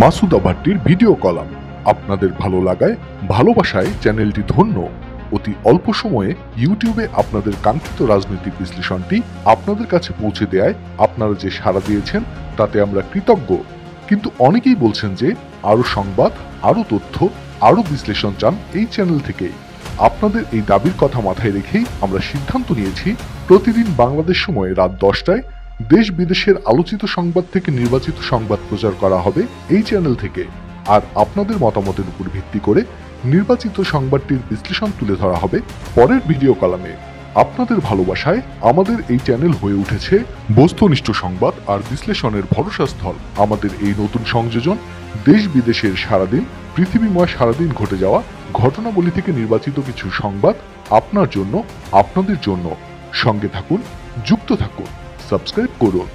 Masud আভাট্টির video column আপনাদের ভালো লাগায় ভালোবাসায় চ্যানেলটি ধন্য। অতি অল্প সময়ে ইউটিউবে আপনাদের কাঙ্ক্ষিত রাজনৈতিক বিশ্লেষণটি আপনাদের কাছে পৌঁছে দেয় আপনারা যে সাড়া দিয়েছেন তাতে আমরা কৃতজ্ঞ। কিন্তু অনেকেই বলছেন যে আরো সংবাদ, আরো তথ্য, আরো বিশ্লেষণ চান এই চ্যানেল থেকেই। আপনাদের এই দাবির কথা মাথায় রেখেই আমরা সিদ্ধান্ত নিয়েছি প্রতিদিন বাংলাদেশ সময়ে রাত 10টায় দেশ বিদেশের আলোচিত সংবাদ থেকে নির্বাচিত সংবাদ প্রচার করা হবে এই চ্যানেল থেকে। আর আপনাদের মতামতের উপর ভিত্তি করে নির্বাচিত সংবাদটির বিশ্লেষণ তুলে ধরা হবে পরের ভিডিও কলামে। আপনাদের ভালোবাসায় আমাদের এই চ্যানেল হয়ে উঠেছে বস্তুনিষ্ঠ সংবাদ আর বিশ্লেষণের ভরসাস্থল। আমাদের এই নতুন সংযোজন দেশ বিদেশের সারাদিন, পৃথিবীময় সারাদিন ঘটে যাওয়া ঘটনাবলী থেকে নির্বাচিত কিছু সংবাদ আপনার জন্য, আপনাদের জন্য। সঙ্গে থাকুন, যুক্ত থাকুন, সাবস্ক্রাইব করুন।